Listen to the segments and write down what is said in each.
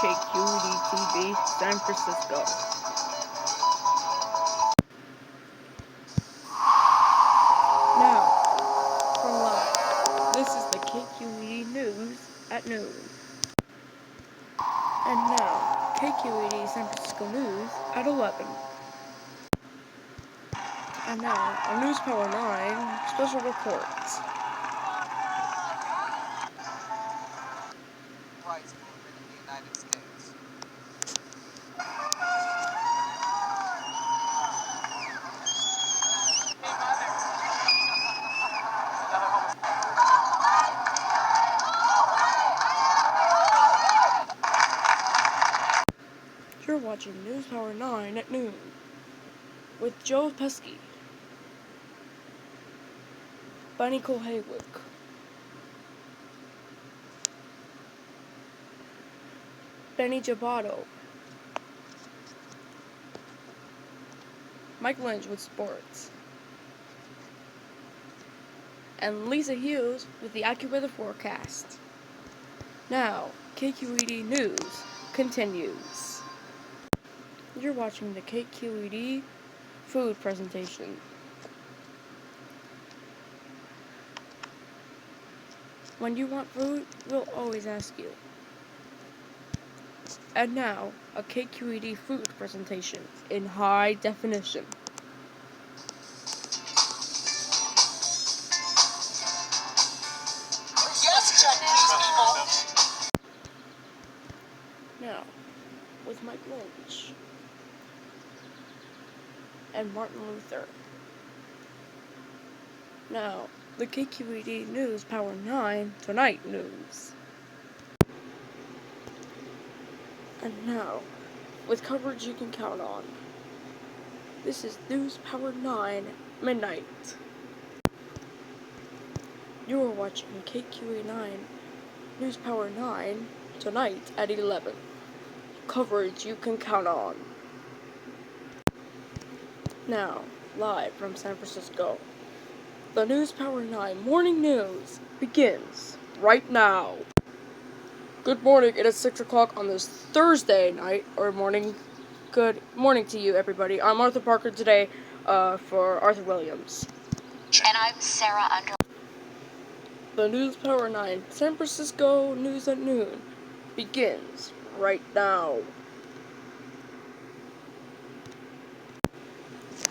KQED TV San Francisco. Now, from live, this is the KQED News at noon. And now, KQED San Francisco News at 11. And now, a NewsPower9 Special Report. Rights movement in the United States. You're watching NewsPower9 at noon with Joe Pesky, Bunny Cole Haywick, Benny Jabato, Mike Lynch with sports, and Lisa Hughes with the AccuWeather forecast. Now, KQED News continues. You're watching the KQED Food presentation. When you want food, we'll always ask you. And now, a KQED Food presentation in high definition. Yes, check these people. Now, with Mike Lynch and Martin Luther. Now, the KQED NewsPower9 Tonight News. And now, with coverage you can count on, this is NewsPower9 Midnight. You are watching KQE9 NewsPower9 Tonight at 11. Coverage you can count on. Now, live from San Francisco, the NewsPower9 Morning News begins right now. Good morning, it is 6 o'clock on this Thursday night, or morning. Good morning to you, everybody. I'm Arthur Parker today, for Arthur Williams. And I'm Sarah Under. The NewsPower9 San Francisco News at Noon begins right now.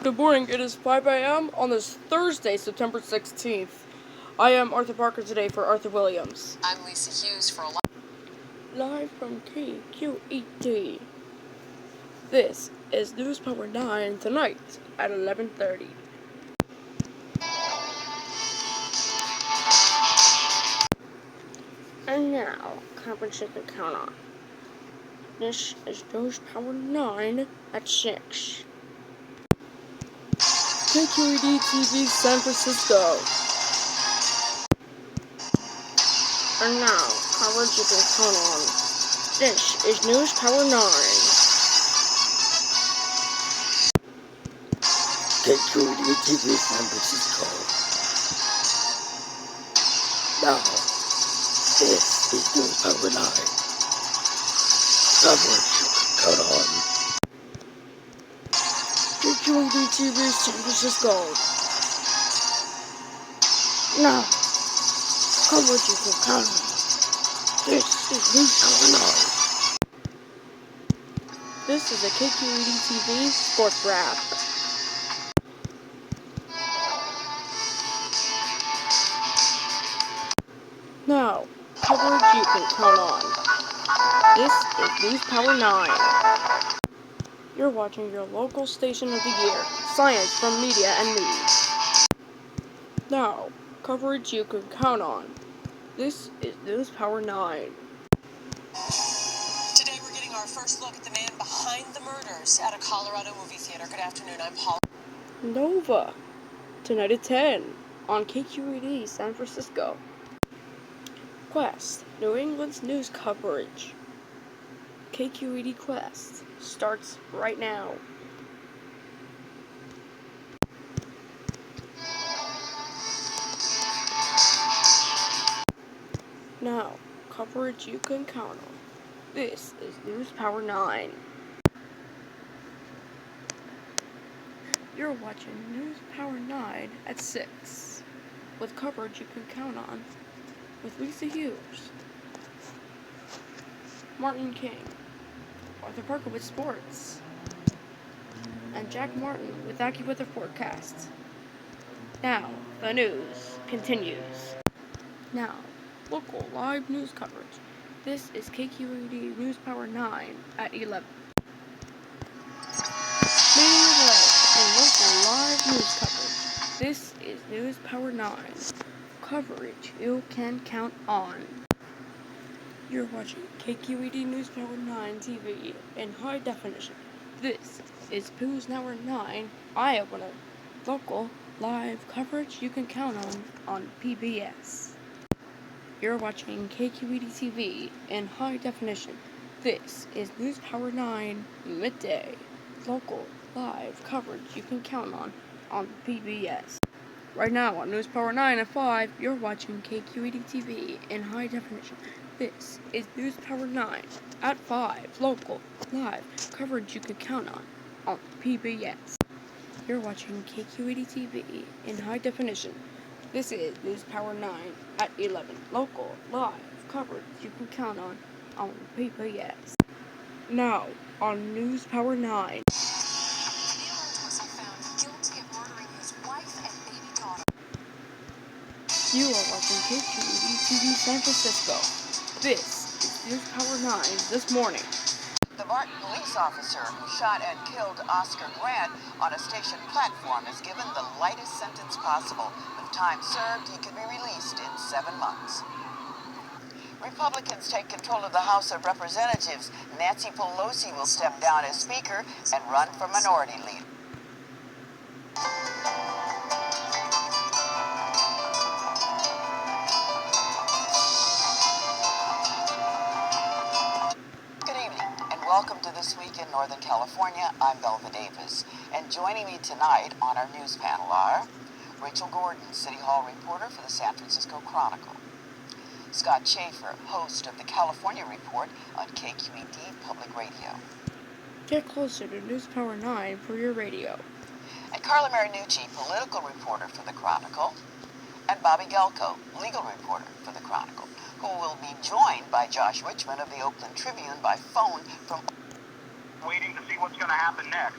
Good morning, it is 5 a.m. on this Thursday, September 16th. I am Arthur Parker today for Arthur Williams. I'm Lisa Hughes for a Live from KQED. This is NewsPower9 Tonight at 11:30. And now, coverage you can count on. This is NewsPower9 at 6. KQED TV San Francisco. And now, coverage you can count on. This is NewsPower9. KQED TV San Francisco. Now, this is NewsPower9. Coverage you can count on. KQED TV San Francisco. Now, coverage you can count on. This is NewsPower9. This is a KQED TV Sports Wrap. Now, coverage you can count on. This is NewsPower9. You're watching your local station of the year, Science from Media and News. Now, coverage you can count on. This is NewsPower9. Today we're getting our first look at the man behind the murders at a Colorado movie theater. Good afternoon, I'm Paul. Nova, tonight at 10 on KQED San Francisco. Quest, New England's news coverage. KQED Quest starts right now. Now, coverage you can count on. This is NewsPower9. You're watching NewsPower9 at 6, with coverage you can count on, with Lisa Hughes, Martin King, Arthur Parker with sports, and Jack Martin with AccuWeather forecasts. Now, the news continues. Now, local live news coverage. This is KQED NewsPower9 at 11. Main delay in local live news coverage. This is NewsPower9. Coverage you can count on. You're watching KQED NewsPower9 TV in high definition. This is NewsPower9 Eye-opener. Local live coverage you can count on PBS. You're watching KQED TV in high definition. This is NewsPower9 Midday. Local live coverage you can count on PBS. Right now on NewsPower9 at 5, you're watching KQED TV in high definition. This is NewsPower9 at 5. Local live coverage you can count on PBS. You're watching KQED TV in high definition. This is NewsPower9 at 11. Local live coverage you can count on PBS. Now on NewsPower9. Was found guilty of murdering his wife and baby daughter. You are watching KQED TV San Francisco. This is NewsPower9 this morning. The Martin police officer who shot and killed Oscar Grant on a station platform is given the lightest sentence possible. With time served, he could be released in 7 months. Republicans take control of the House of Representatives. Nancy Pelosi will step down as Speaker and run for Minority Leader. Good evening, and welcome to This Week in Northern California. I'm Belva Davis, and joining me tonight on our news panel are Rachel Gordon, City Hall reporter for the San Francisco Chronicle; Scott Schaefer, host of the California Report on KQED Public Radio; Get closer to NewsPower9 for your radio. and Carla Marinucci, political reporter for the Chronicle; and Bobby Gelko, legal reporter for the Chronicle, who will be joined by Josh Richmond of the Oakland Tribune by phone from... Waiting to see what's going to happen next.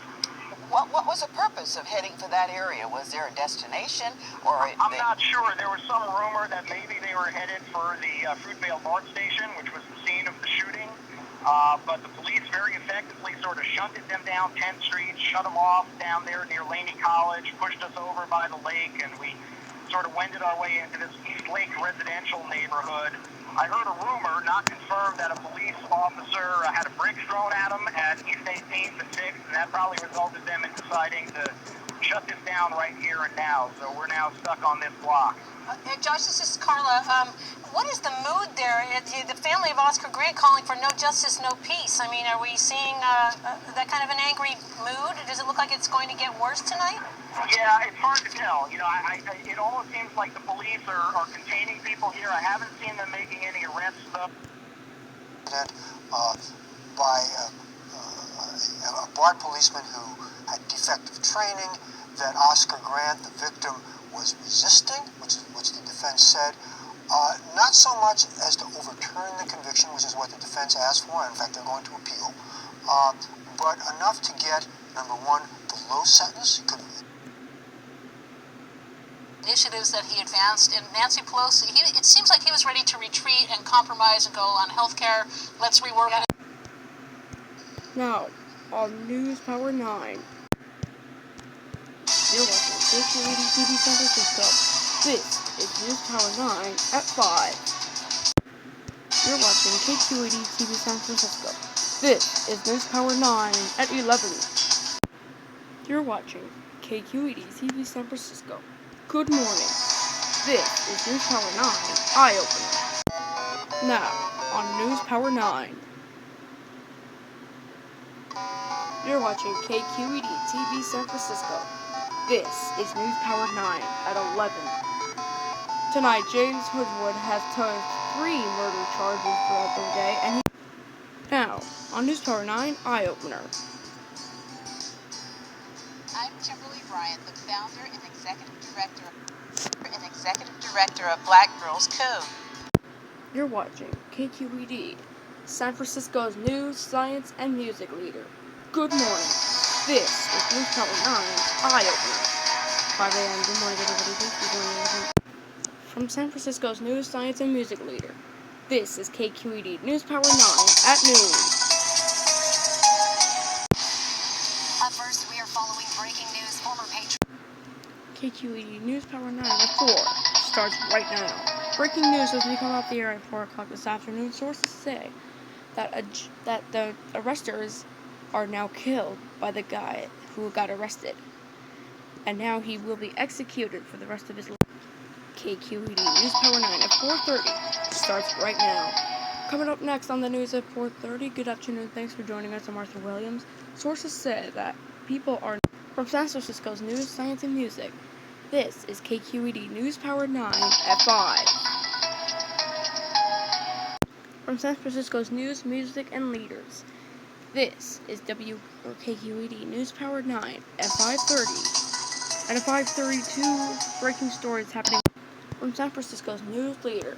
What was the purpose of heading for that area? Was there a destination, or... I'm not sure. There was some rumor that maybe they were headed for the Fruitvale BART station, which was the scene of the shooting. But the police very effectively sort of shunted them down 10th Street, shut them off down there near Laney College, pushed us over by the lake, and we sort of wended our way into this East Lake residential neighborhood. I heard a rumor, not confirmed, that a police officer had a brick thrown at him at East 18th and 6th, and that probably resulted them in deciding to shut this down right here and now. So we're now stuck on this block. Josh, this is Carla. What is the mood there? The family of Oscar Grant calling for no justice, no peace. I mean, are we seeing that kind of an angry mood? Does it look like it's going to get worse tonight? Yeah, it's hard to tell. You know, it almost seems like the police are containing people here. I haven't seen them making any arrests, though. By a BART policeman who had defective training, that Oscar Grant, the victim, was resisting, which the defense said. Not so much as to overturn the conviction, which is what the defense asked for. In fact, they're going to appeal. But enough to get, number one, the low sentence. Initiatives that he advanced, and Nancy Pelosi, it seems like he was ready to retreat and compromise and go on health care. Let's rework it. Now on NewsPower9. You're watching KQED TV San Francisco. This is NewsPower9 at 5. You're watching KQED TV San Francisco. This is NewsPower9 at 11. You're watching KQED TV San Francisco. Good morning. This is NewsPower9 Eye-opener. Now on NewsPower9. You're watching KQED TV San Francisco. This is NewsPower9 at 11. Tonight, James Hoodwood has tossed 3 murder charges throughout the day, and now on NewsPower9 Eye-opener. I'm Kimberly Bryant, the founder and executive director of Black Girls Code. You're watching KQED, San Francisco's news, science, and music leader. Good morning. This is NewsPower9 Eye-opener. 5 a.m. Good morning, everybody. Thanks for joining us. From San Francisco's news, science, and music leader, this is KQED NewsPower9 at noon. Up first, we are following breaking news. Former patron KQED NewsPower9 at 4 starts right now. Breaking news as we come off the air at 4 o'clock this afternoon. Sources say that the arresters are now killed by the guy who got arrested, and now he will be executed for the rest of his life. KQED NewsPower9 at 4:30 starts right now. Coming up next on the news at 4:30, good afternoon, thanks for joining us. I'm Arthur Williams. Sources say that people are from San Francisco's news, science, and music. This is KQED NewsPower9 at 5. From San Francisco's news, music, and leaders, this is KQED NewsPower9 at 5:30. And at 5:32, breaking stories happening from San Francisco's news leader.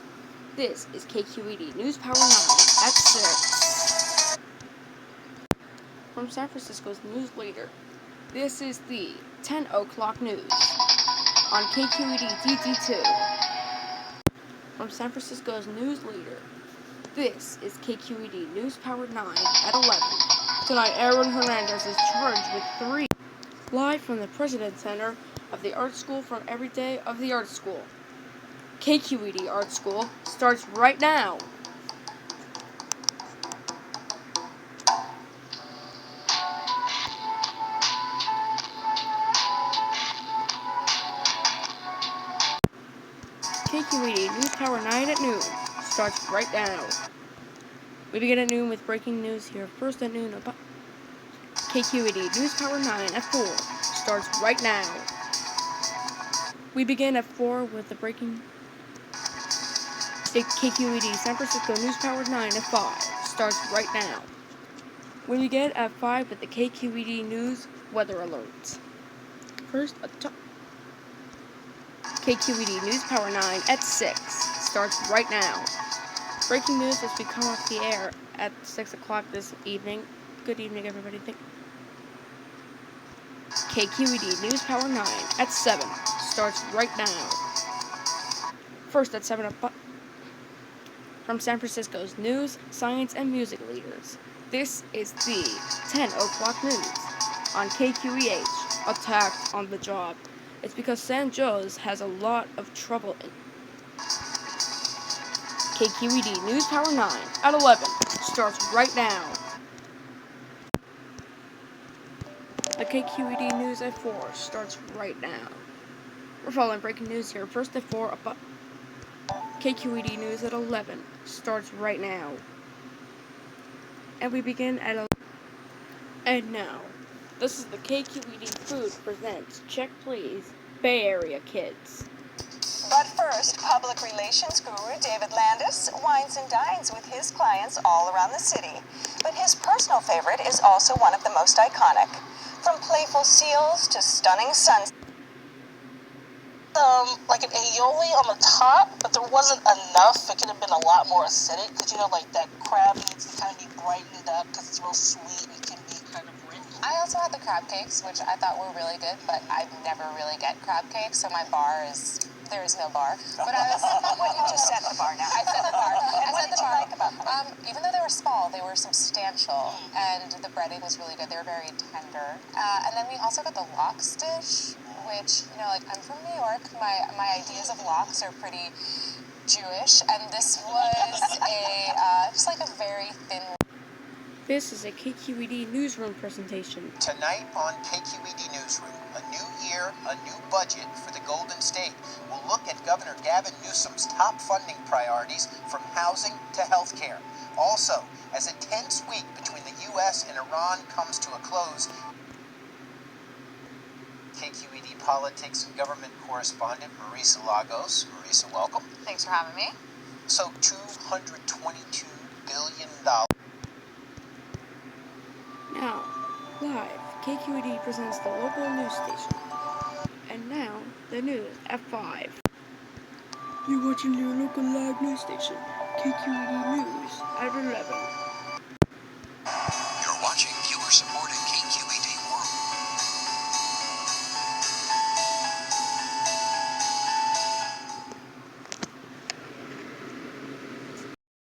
This is KQED NewsPower9 at 6. From San Francisco's news leader, this is the 10 o'clock news on KQED DT2. From San Francisco's news leader, this is KQED NewsPower9 at 11. Tonight, Aaron Hernandez is charged with 3. Live from the President Center of the Art School from every day of the Art School. KQED Art School starts right now. KQED NewsPower9 at noon starts right now. We begin at noon with breaking news here. First at noon, about KQED NewsPower9 at 4 starts right now. We begin at 4 with the breaking KQED San Francisco NewsPower9 at 5 starts right now. We begin at 5 with the KQED News weather alerts. First, KQED NewsPower9 at 6 starts right now. Breaking news as we come off the air at 6 o'clock this evening. Good evening, everybody. KQED NewsPower9 at 7 starts right now. First at 7 o'clock, from San Francisco's news, science, and music leaders, this is the 10 o'clock news on KQEH, attacked on the job. It's because San Jose has a lot of trouble in KQED NewsPower9 at 11 starts right now. The KQED News at 4 starts right now. We're following breaking news here. First at 4, KQED News at 11 starts right now. And we begin at 11. And now, this is the KQED Food presents Check Please, Bay Area Kids. But first, public relations guru David Landis wines and dines with his clients all around the city. But his personal favorite is also one of the most iconic. From playful seals to stunning sunsets. Like an aioli on the top, but there wasn't enough. It could have been a lot more acidic, because like that crab needs to kind of be brightened up because it's real sweet and it can be kind of rich. I also had the crab cakes, which I thought were really good, but I never really get crab cakes, so my bar is, there is no bar. But I was, Well, you just set the bar now. I set the bar. And what did you like about them? Even though they were small, they were substantial, and the breading was really good. They were very tender. And then we also got the lox dish, which, like, I'm from New York. My ideas of lox are pretty Jewish, and this was just like a very thin. This is a KQED Newsroom presentation. Tonight on KQED Newsroom, a new year, a new budget for the Golden State. We'll look at Governor Gavin Newsom's top funding priorities from housing to health care. Also, as a tense week between the U.S. and Iran comes to a close, KQED politics and government correspondent Marisa Lagos. Marisa, welcome. Thanks for having me. So $222 billion KQED presents the local news station. And now, the news at 5. You're watching your local live news station, KQED News at 11.